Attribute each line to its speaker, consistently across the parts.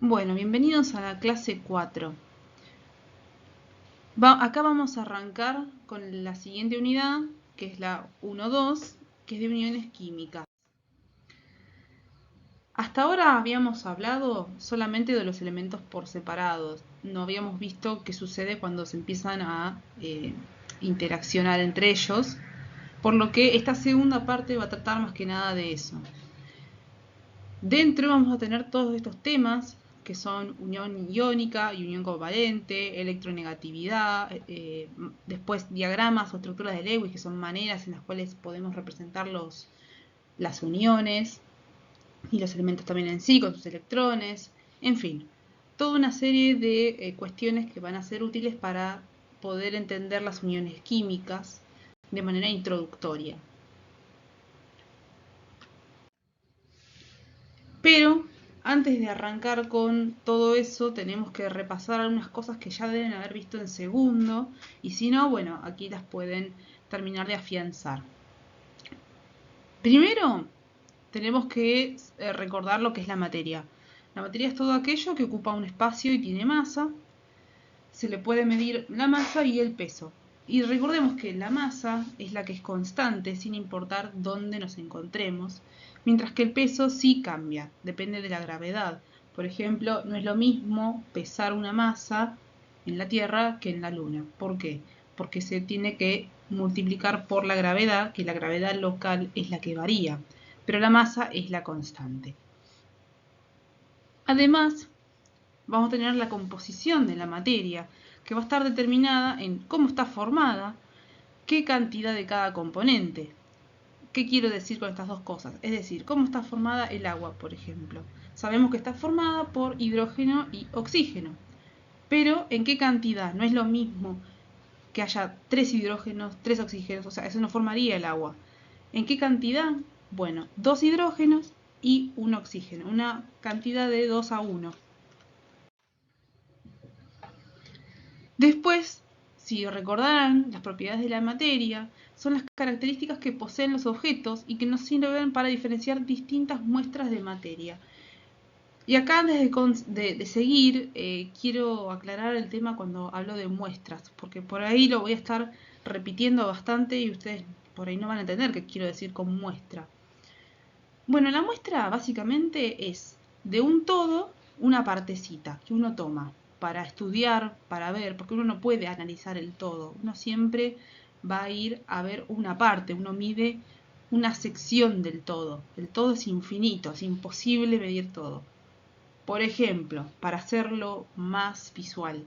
Speaker 1: Bueno, bienvenidos a la clase 4. Acá vamos a arrancar con la siguiente unidad, que es la 1.2, que es de uniones químicas. Hasta ahora habíamos hablado solamente de los elementos por separados. No habíamos visto qué sucede cuando se empiezan a interaccionar entre ellos, por lo que esta segunda parte va a tratar más que nada de eso. Dentro vamos a tener todos estos temas que son unión iónica y unión covalente, electronegatividad, después diagramas o estructuras de Lewis, que son maneras en las cuales podemos representar las uniones y los elementos también en sí, con sus electrones, en fin, toda una serie de cuestiones que van a ser útiles para poder entender las uniones químicas de manera introductoria. Pero antes de arrancar con todo eso, tenemos que repasar algunas cosas que ya deben haber visto en segundo, y si no, bueno, aquí las pueden terminar de afianzar. Primero, tenemos que recordar lo que es la materia. La materia es todo aquello que ocupa un espacio y tiene masa. Se le puede medir la masa y el peso. Y recordemos que la masa es la que es constante sin importar dónde nos encontremos, mientras que el peso sí cambia, depende de la gravedad. Por ejemplo, no es lo mismo pesar una masa en la Tierra que en la Luna. ¿Por qué? Porque se tiene que multiplicar por la gravedad, que la gravedad local es la que varía, pero la masa es la constante. Además, vamos a tener la composición de la materia, que va a estar determinada en cómo está formada, qué cantidad de cada componente. ¿Qué quiero decir con estas dos cosas? Es decir, cómo está formada el agua, por ejemplo. Sabemos que está formada por hidrógeno y oxígeno, pero ¿en qué cantidad? No es lo mismo que haya 3 hidrógenos, 3 oxígenos, o sea, eso no formaría el agua. ¿En qué cantidad? Bueno, 2 hidrógenos y 1 oxígeno, una cantidad de 2 a 1. Después, si recordarán, las propiedades de la materia son las características que poseen los objetos y que nos sirven para diferenciar distintas muestras de materia. Y acá antes de seguir, quiero aclarar el tema cuando hablo de muestras, porque por ahí lo voy a estar repitiendo bastante y ustedes por ahí no van a entender qué quiero decir con muestra. Bueno, la muestra básicamente es de un todo una partecita que uno toma para estudiar, para ver, porque uno no puede analizar el todo, uno siempre va a ir a ver una parte, uno mide una sección del todo. El todo es infinito, es imposible medir todo. Por ejemplo, para hacerlo más visual,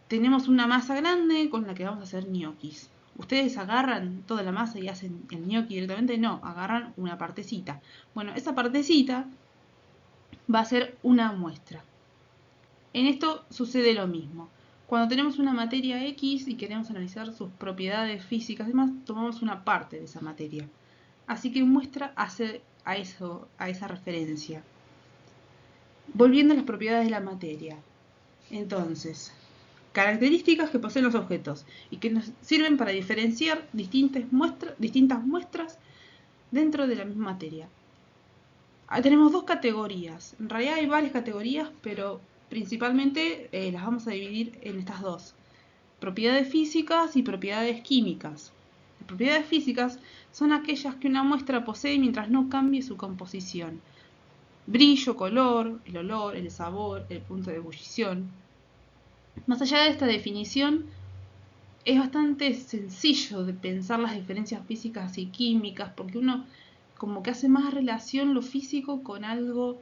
Speaker 1: tenemos una masa grande con la que vamos a hacer ñoquis. ¿Ustedes agarran toda la masa y hacen el ñoqui directamente? No, agarran una partecita. Bueno, esa partecita va a ser una muestra. En esto sucede lo mismo. Cuando tenemos una materia X y queremos analizar sus propiedades físicas y demás, tomamos una parte de esa materia. Así que muestra hace a esa referencia. Volviendo a las propiedades de la materia. Entonces, características que poseen los objetos y que nos sirven para diferenciar distintas muestras dentro de la misma materia. Tenemos dos categorías. En realidad hay varias categorías, pero principalmente las vamos a dividir en estas dos. Propiedades físicas y propiedades químicas. Las propiedades físicas son aquellas que una muestra posee mientras no cambie su composición. Brillo, color, el olor, el sabor, el punto de ebullición. Más allá de esta definición, es bastante sencillo de pensar las diferencias físicas y químicas, porque uno como que hace más relación lo físico con algo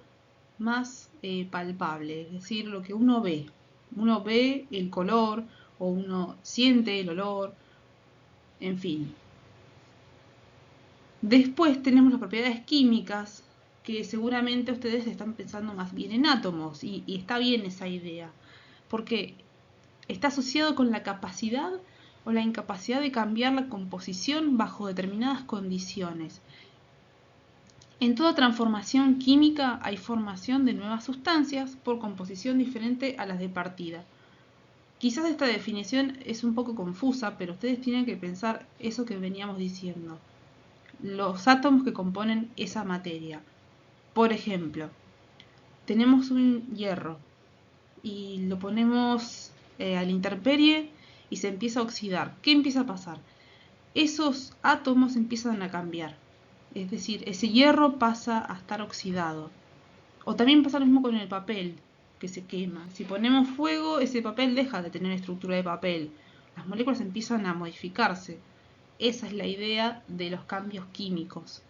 Speaker 1: más palpable, es decir, lo que uno ve. Uno ve el color o uno siente el olor, en fin. Después tenemos las propiedades químicas, que seguramente ustedes están pensando más bien en átomos, y está bien esa idea, porque está asociado con la capacidad o la incapacidad de cambiar la composición bajo determinadas condiciones. En toda transformación química hay formación de nuevas sustancias por composición diferente a las de partida. Quizás esta definición es un poco confusa, pero ustedes tienen que pensar eso que veníamos diciendo. Los átomos que componen esa materia. Por ejemplo, tenemos un hierro y lo ponemos a la intemperie y se empieza a oxidar. ¿Qué empieza a pasar? Esos átomos empiezan a cambiar. Es decir, ese hierro pasa a estar oxidado. O también pasa lo mismo con el papel, que se quema. Si ponemos fuego, ese papel deja de tener estructura de papel. Las moléculas empiezan a modificarse. Esa es la idea de los cambios químicos.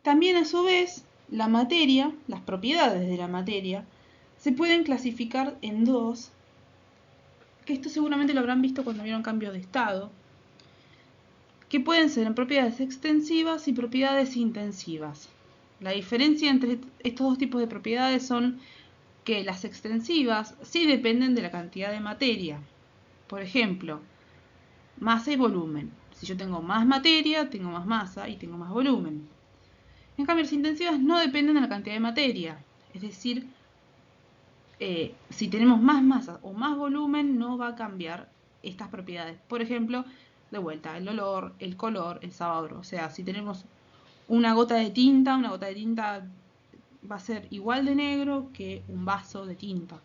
Speaker 1: También a su vez, la materia, las propiedades de la materia, se pueden clasificar en dos, que esto seguramente lo habrán visto cuando vieron cambio de estado, que pueden ser en propiedades extensivas y propiedades intensivas. La diferencia entre estos dos tipos de propiedades son que las extensivas sí dependen de la cantidad de materia. Por ejemplo, masa y volumen. Si yo tengo más materia, tengo más masa y tengo más volumen. En cambio, las intensivas no dependen de la cantidad de materia. Es decir, si tenemos más masa o más volumen, no va a cambiar estas propiedades. Por ejemplo, de vuelta, el olor, el color, el sabor. O sea, si tenemos una gota de tinta va a ser igual de negro que un vaso de tinta.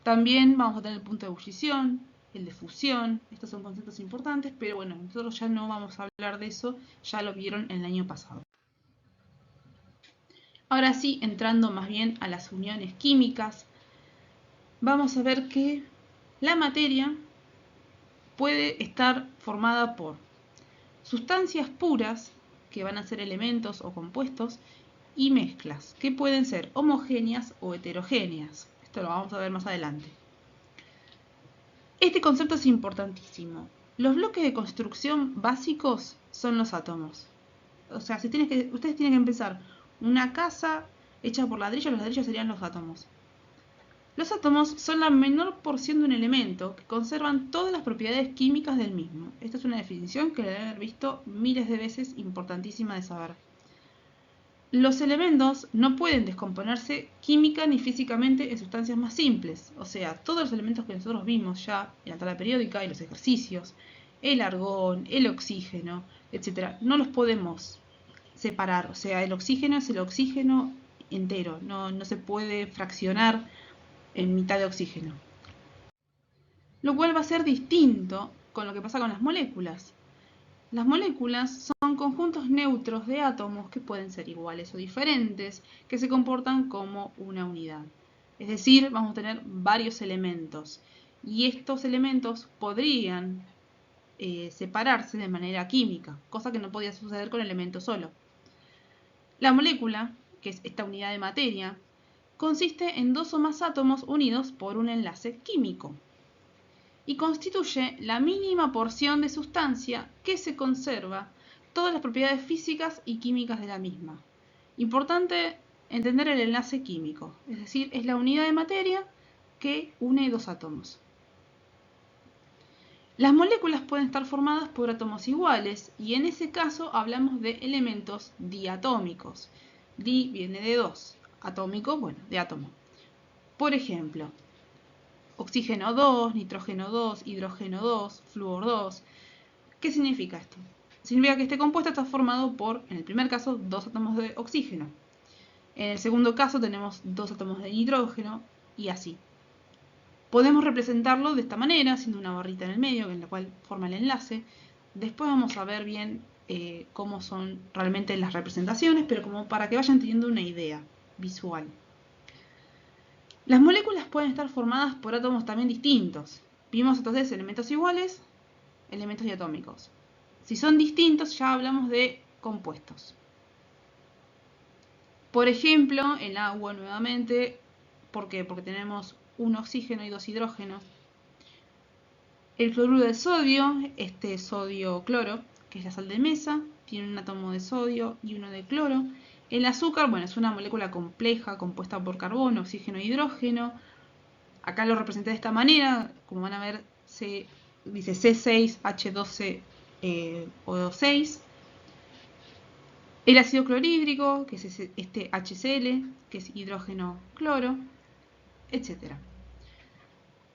Speaker 1: También vamos a tener el punto de ebullición, el de fusión. Estos son conceptos importantes, pero bueno, nosotros ya no vamos a hablar de eso, ya lo vieron el año pasado. Ahora sí, entrando más bien a las uniones químicas, vamos a ver que la materia puede estar formada por sustancias puras, que van a ser elementos o compuestos, y mezclas, que pueden ser homogéneas o heterogéneas. Esto lo vamos a ver más adelante. Este concepto es importantísimo. Los bloques de construcción básicos son los átomos. O sea, ustedes tienen que empezar una casa hecha por ladrillos, los ladrillos serían los átomos. Los átomos son la menor porción de un elemento que conservan todas las propiedades químicas del mismo. Esta es una definición que deben haber visto miles de veces, importantísima de saber. Los elementos no pueden descomponerse química ni físicamente en sustancias más simples. O sea, todos los elementos que nosotros vimos ya en la tabla periódica y los ejercicios, el argón, el oxígeno, etc., no los podemos separar. O sea, el oxígeno es el oxígeno entero, no se puede fraccionar en mitad de oxígeno. Lo cual va a ser distinto con lo que pasa con las moléculas. Las moléculas son conjuntos neutros de átomos que pueden ser iguales o diferentes, que se comportan como una unidad. Es decir, vamos a tener varios elementos y estos elementos podrían separarse de manera química, cosa que no podía suceder con el elemento solo. La molécula, que es esta unidad de materia, consiste en dos o más átomos unidos por un enlace químico y constituye la mínima porción de sustancia que se conserva todas las propiedades físicas y químicas de la misma. Importante entender el enlace químico, es decir, es la unidad de materia que une dos átomos. Las moléculas pueden estar formadas por átomos iguales y en ese caso hablamos de elementos diatómicos. Di viene de dos, atómico, bueno, de átomo. Por ejemplo, oxígeno 2, nitrógeno 2, hidrógeno 2, flúor 2. ¿Qué significa esto? Significa que este compuesto está formado por, en el primer caso, dos átomos de oxígeno. En el segundo caso tenemos dos átomos de nitrógeno y así. Podemos representarlo de esta manera, haciendo una barrita en el medio, en la cual forma el enlace. Después vamos a ver bien cómo son realmente las representaciones, pero como para que vayan teniendo una idea visual. Las moléculas pueden estar formadas por átomos también distintos. Vimos entonces elementos iguales, elementos diatómicos. Si son distintos, ya hablamos de compuestos. Por ejemplo, el agua nuevamente, ¿por qué? Porque tenemos un oxígeno y dos hidrógenos. El cloruro de sodio, este sodio-cloro, que es la sal de mesa, tiene un átomo de sodio y uno de cloro. El azúcar, bueno, es una molécula compleja compuesta por carbono, oxígeno e hidrógeno. Acá lo representé de esta manera, como van a ver, dice C6H12O6. El ácido clorhídrico, que es este HCl, que es hidrógeno cloro, etc.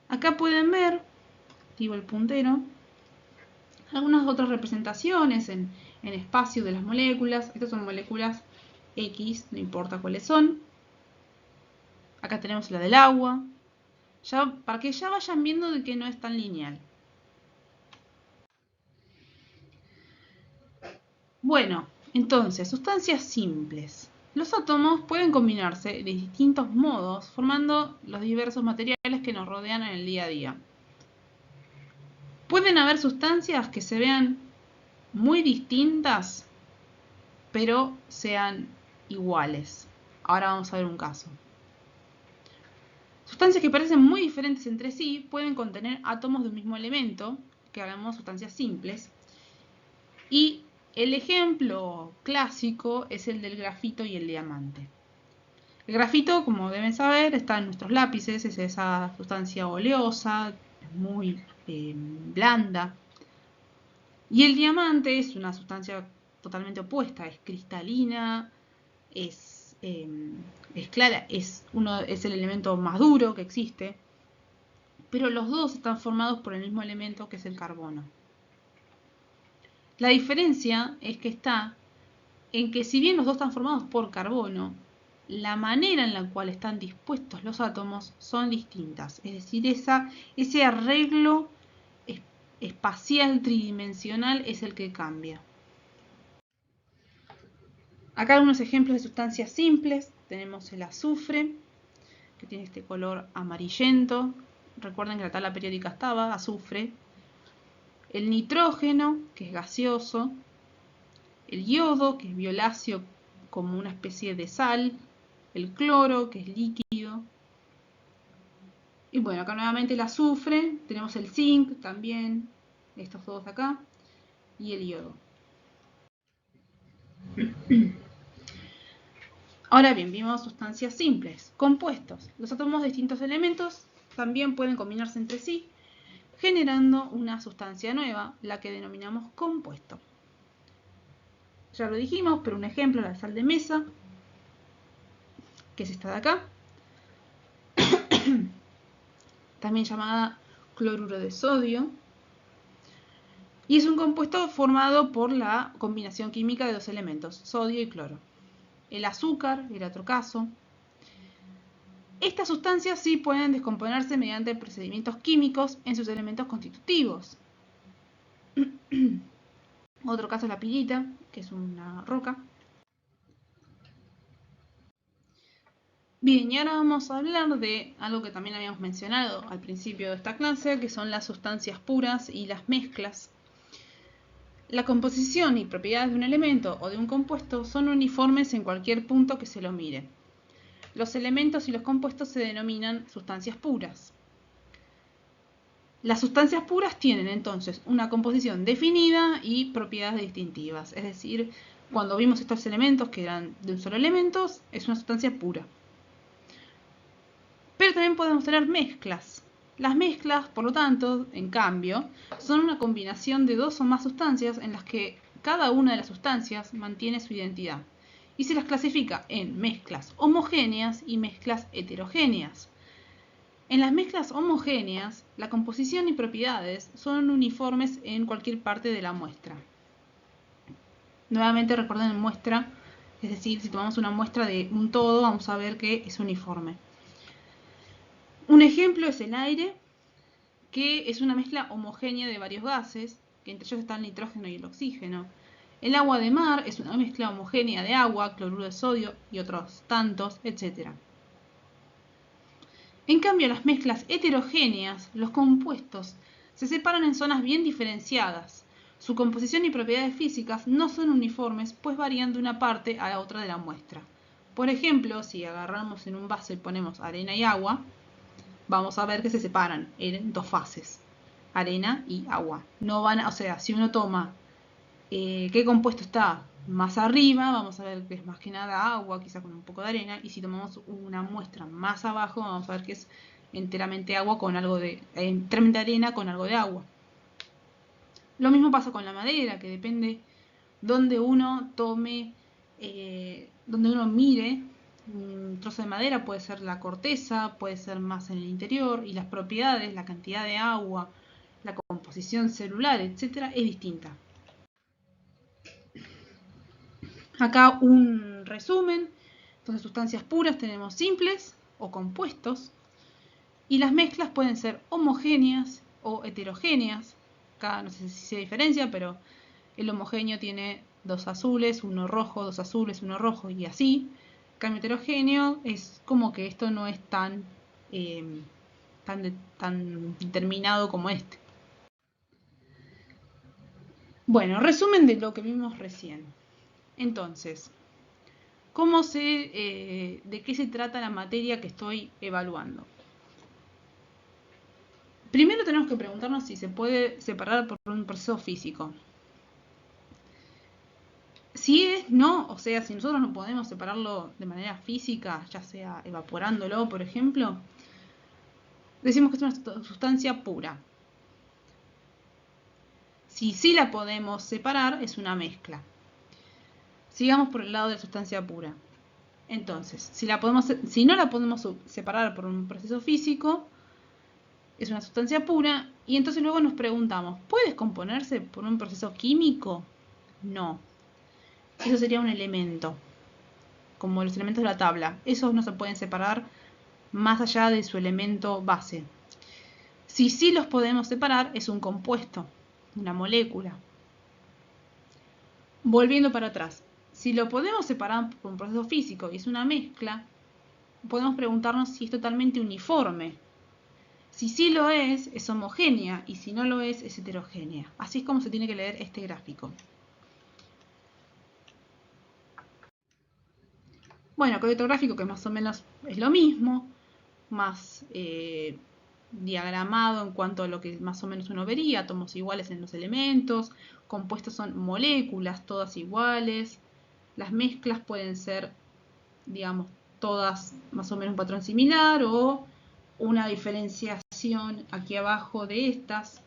Speaker 1: Acá pueden ver, digo el puntero, algunas otras representaciones en en espacio de las moléculas. Estas son moléculas X, no importa cuáles son. Acá tenemos la del agua. Para que ya vayan viendo de que no es tan lineal. Bueno, entonces, sustancias simples. Los átomos pueden combinarse de distintos modos, formando los diversos materiales que nos rodean en el día a día. Pueden haber sustancias que se vean muy distintas, pero sean iguales. Ahora vamos a ver un caso. Sustancias que parecen muy diferentes entre sí pueden contener átomos de un mismo elemento, que hablamos sustancias simples. Y el ejemplo clásico es el del grafito y el diamante. El grafito, como deben saber, está en nuestros lápices, es esa sustancia oleosa, muy blanda. Y el diamante es una sustancia totalmente opuesta, es cristalina, es clara, es el elemento más duro que existe, pero los dos están formados por el mismo elemento que es el carbono. La diferencia es que está en que si bien los dos están formados por carbono, la manera en la cual están dispuestos los átomos son distintas, es decir, ese arreglo espacial tridimensional es el que cambia. Acá algunos ejemplos de sustancias simples. Tenemos el azufre, que tiene este color amarillento. Recuerden que la tabla periódica estaba, azufre. El nitrógeno, que es gaseoso. El yodo, que es violáceo como una especie de sal. El cloro, que es líquido. Y bueno, acá nuevamente el azufre. Tenemos el zinc también, estos dos de acá. Y el yodo. Ahora bien, vimos sustancias simples, compuestos. Los átomos de distintos elementos también pueden combinarse entre sí, generando una sustancia nueva, la que denominamos compuesto. Ya lo dijimos, pero un ejemplo, la sal de mesa, que es esta de acá, también llamada cloruro de sodio, y es un compuesto formado por la combinación química de dos elementos, sodio y cloro. El azúcar era otro caso. Estas sustancias sí pueden descomponerse mediante procedimientos químicos en sus elementos constitutivos. Otro caso es la pirita, que es una roca. Bien, y ahora vamos a hablar de algo que también habíamos mencionado al principio de esta clase, que son las sustancias puras y las mezclas. La composición y propiedades de un elemento o de un compuesto son uniformes en cualquier punto que se lo mire. Los elementos y los compuestos se denominan sustancias puras. Las sustancias puras tienen entonces una composición definida y propiedades distintivas. Es decir, cuando vimos estos elementos que eran de un solo elemento, es una sustancia pura. Pero también podemos tener mezclas. Las mezclas, por lo tanto, en cambio, son una combinación de dos o más sustancias en las que cada una de las sustancias mantiene su identidad. Y se las clasifica en mezclas homogéneas y mezclas heterogéneas. En las mezclas homogéneas, la composición y propiedades son uniformes en cualquier parte de la muestra. Nuevamente recuerden muestra, es decir, si tomamos una muestra de un todo, vamos a ver que es uniforme. Un ejemplo es el aire, que es una mezcla homogénea de varios gases, que entre ellos está el nitrógeno y el oxígeno. El agua de mar es una mezcla homogénea de agua, cloruro de sodio y otros tantos, etc. En cambio, las mezclas heterogéneas, los compuestos, se separan en zonas bien diferenciadas. Su composición y propiedades físicas no son uniformes, pues varían de una parte a la otra de la muestra. Por ejemplo, si agarramos en un vaso y ponemos arena y agua, vamos a ver que se separan en dos fases, arena y agua. No van, o sea, si uno toma qué compuesto está más arriba, vamos a ver que es más que nada agua, quizá con un poco de arena, y si tomamos una muestra más abajo, vamos a ver que es enteramente agua con algo de, enteramente arena con algo de agua. Lo mismo pasa con la madera, que depende donde uno tome, donde uno mire. Un trozo de madera puede ser la corteza, puede ser más en el interior, y las propiedades, la cantidad de agua, la composición celular, etcétera, es distinta. Acá un resumen. Entonces, sustancias puras tenemos simples o compuestos. Y las mezclas pueden ser homogéneas o heterogéneas. Acá no sé si se diferencia, pero el homogéneo tiene dos azules, uno rojo, dos azules, uno rojo y así. En cambio heterogéneo es como que esto no es tan determinado como este. Bueno, resumen de lo que vimos recién. Entonces, ¿cómo sé de qué se trata la materia que estoy evaluando? Primero tenemos que preguntarnos si se puede separar por un proceso físico. Si es no, o sea, si nosotros no podemos separarlo de manera física, ya sea evaporándolo, por ejemplo, decimos que es una sustancia pura. Si sí la podemos separar, es una mezcla. Sigamos por el lado de la sustancia pura. Entonces, si no la podemos separar por un proceso físico, es una sustancia pura, y entonces luego nos preguntamos, ¿puede descomponerse por un proceso químico? No. Eso sería un elemento, como los elementos de la tabla. Esos no se pueden separar más allá de su elemento base. Si sí los podemos separar, es un compuesto, una molécula. Volviendo para atrás, si lo podemos separar por un proceso físico y es una mezcla, podemos preguntarnos si es totalmente uniforme. Si sí lo es homogénea, y si no lo es heterogénea. Así es como se tiene que leer este gráfico. Bueno, con otro gráfico que más o menos es lo mismo, más diagramado en cuanto a lo que más o menos uno vería, átomos iguales en los elementos, compuestos son moléculas todas iguales, las mezclas pueden ser, digamos, todas más o menos un patrón similar o una diferenciación aquí abajo de estas.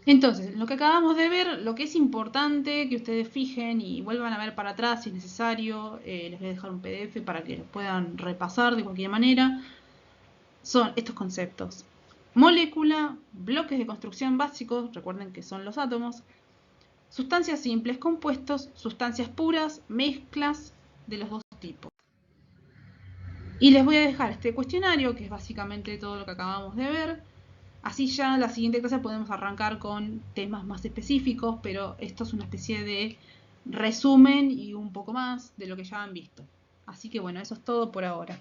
Speaker 1: Entonces, lo que acabamos de ver, lo que es importante que ustedes fijen y vuelvan a ver para atrás si es necesario, les voy a dejar un PDF para que lo puedan repasar de cualquier manera, son estos conceptos. Molécula, bloques de construcción básicos, recuerden que son los átomos, sustancias simples, compuestos, sustancias puras, mezclas de los dos tipos. Y les voy a dejar este cuestionario, que es básicamente todo lo que acabamos de ver. Así ya en la siguiente clase podemos arrancar con temas más específicos, pero esto es una especie de resumen y un poco más de lo que ya han visto. Así que bueno, eso es todo por ahora.